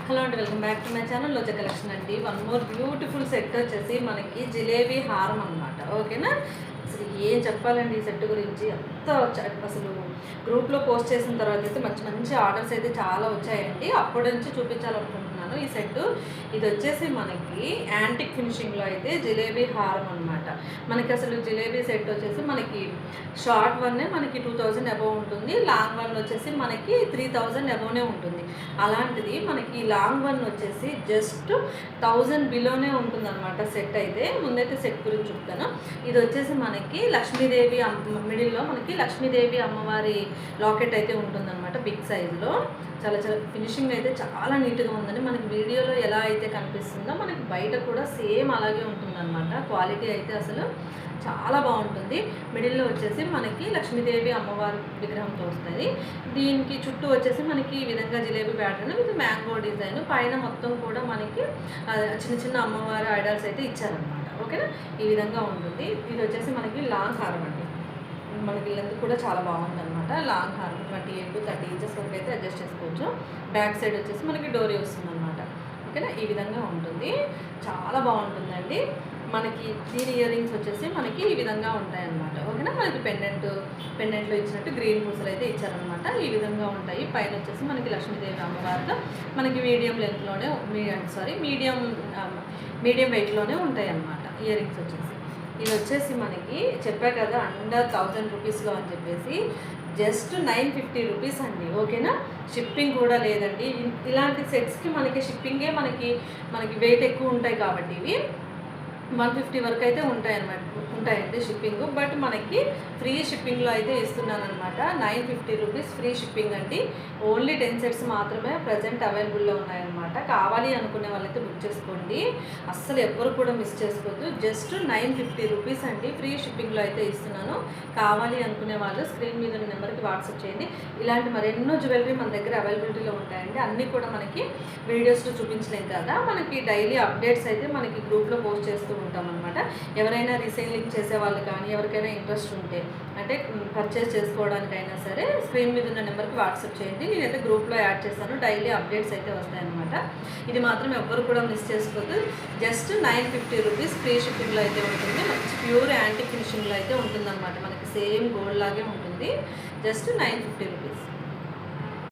Hello అండి, welcome back to my channel Roja collection అండి. One more beautiful set వచ్చేసి మనకి జిలేబీ హారం అనమాట. ఓకేనా, అసలు ఏం చెప్పాలండి ఈ సెట్ గురించి. అసలు గ్రూప్లో పోస్ట్ చేసిన తర్వాత అయితే మంచి మంచి ఆర్డర్స్ అయితే చాలా వచ్చాయండి. అప్పటి నుంచి చూపించాలనుకుంటున్నాను ఈ సెట్. ఇది వచ్చేసి మనకి యాంటిక్ ఫినిషింగ్లో అయితే జిలేబీ హారం అనమాట. మనకి అసలు జిలేబీ సెట్ వచ్చేసి మనకి షార్ట్ వన్నే మనకి 2000 అబవ్ ఉంటుంది, లాంగ్ వన్ వచ్చేసి మనకి 3000 అబవ్నే ఉంటుంది. అలాంటిది మనకి లాంగ్ వన్ వచ్చేసి జస్ట్ 1000 బిలోనే ఉంటుంది అనమాట సెట్ అయితే. ముందైతే సెట్ గురించి చెప్తాను. ఇది వచ్చేసి మనకి లక్ష్మీదేవి మిడిల్లో మనకి లక్ష్మీదేవి అమ్మవారి లాకెట్ అయితే ఉంటుందన్నమాట, బిగ్ సైజులో. చాలా చాలా ఫినిషింగ్ అయితే చాలా నీట్గా ఉందని మనకి వీడియోలో ఎలా అయితే కనిపిస్తుందో మనకి బయట కూడా సేమ్ అలాగే ఉంటుందన్నమాట. క్వాలిటీ అయితే అసలు చాలా బాగుంటుంది. మిడిల్లో వచ్చేసి మనకి లక్ష్మీదేవి అమ్మవారి విగ్రహంతో వస్తుంది. దీనికి చుట్టూ వచ్చేసి మనకి ఈ విధంగా jalebi pattern with mango design, పైన మొత్తం కూడా మనకి చిన్న చిన్న అమ్మవారి ఐడల్స్ అయితే ఇచ్చారనమాట. ఓకేనా, ఈ విధంగా ఉంటుంది. ఇది వచ్చేసి మనకి లాంగ్ హారం అండి. మనకి లెంత్ కూడా చాలా బాగుందన్నమాట. లాంగ్ హారం 28 to 30 ఇంచెస్ వరకు అయితే అడ్జస్ట్ చేసుకోవచ్చు. బ్యాక్ సైడ్ వచ్చేసి మనకి డోరీ వస్తుందన్నమాట. ఓకేనా, ఈ విధంగా ఉంటుంది. చాలా బాగుంటుందండి. మనకి దీని ఇయర్ రింగ్స్ వచ్చేసి మనకి ఈ విధంగా ఉంటాయన్నమాట. ఓకేనా, మనకి పెండెంట్లో ఇచ్చినట్టు గ్రీన్ పూసలు అయితే ఇచ్చారనమాట. ఈ విధంగా ఉంటాయి. పైన వచ్చేసి మనకి లక్ష్మీదేవి అమ్మవారితో మనకి మీడియం లెంత్లోనే మీడియం వెయిట్లోనే ఉంటాయి అన్నమాట ఇయర్ రింగ్స్ వచ్చేసి. ఇది వచ్చేసి మనకి చెప్పా కదా అండర్ 1000 రూపీస్లో అని చెప్పేసి జస్ట్ 950 రూపీస్ అండి. ఓకేనా, షిప్పింగ్ కూడా లేదండి. ఇలాంటి సెట్స్కి మనకి షిప్పింగే మనకి వెయిట్ ఎక్కువ ఉంటాయి కాబట్టి ఇవి 150 వరకు అయితే ఉంటాయండి షిప్పింగ్. బట్ మనకి ఫ్రీ షిప్పింగ్లో అయితే ఇస్తున్నాను అనమాట. 950 రూపీస్ ఫ్రీ షిప్పింగ్ అండి. ఓన్లీ 10 సెట్స్ మాత్రమే ప్రజెంట్ అవైలబుల్లో ఉన్నాయన్నమాట. కావాలి అనుకునే వాళ్ళైతే బుక్ చేసుకోండి, అస్సలు ఎవ్వరు కూడా మిస్ చేసుకోవద్దు. జస్ట్ 950 రూపీస్ అండి, ఫ్రీ షిప్పింగ్లో అయితే ఇస్తున్నాను. కావాలి అనుకునే వాళ్ళు స్క్రీన్ మీద ఉన్న నెంబర్కి వాట్సాప్ చేయండి. ఇలాంటి మరెన్నో జ్యువెలరీ మన దగ్గర అవైలబిలిటీలో ఉంటాయండి. అన్నీ కూడా మనకి వీడియోస్లో చూపించలేం కదా, మనకి డైలీ అప్డేట్స్ అయితే మనకి గ్రూప్లో పోస్ట్ చేస్తూ ఉంటామన్నమాట. ఎవరైనా రీసేలింగ్ చేసే వాళ్ళు కానీ ఎవరికైనా ఇంట్రెస్ట్ ఉంటే అంటే పర్చేస్ చేసుకోవడానికైనా సరే స్క్రీన్ మీద ఉన్న నెంబర్కి వాట్సాప్ చేయండి. నేనైతే గ్రూప్లో యాడ్ చేస్తాను. డైలీ అప్డేట్స్ అయితే వస్తాయన్నమాట. ఇది మాత్రం ఎవ్వరు కూడా మిస్ చేసుకోవద్దు. జస్ట్ 950 రూపీస్ ఫ్రీ షిప్పింగ్లో అయితే ఉంటుంది. మంచి ప్యూర్ యాంటిక్ ఫినిషింగ్లో అయితే ఉంటుందన్నమాట. మనకి సేమ్ గోల్డ్ లాగే ఉంటుంది. Just 950 rupees.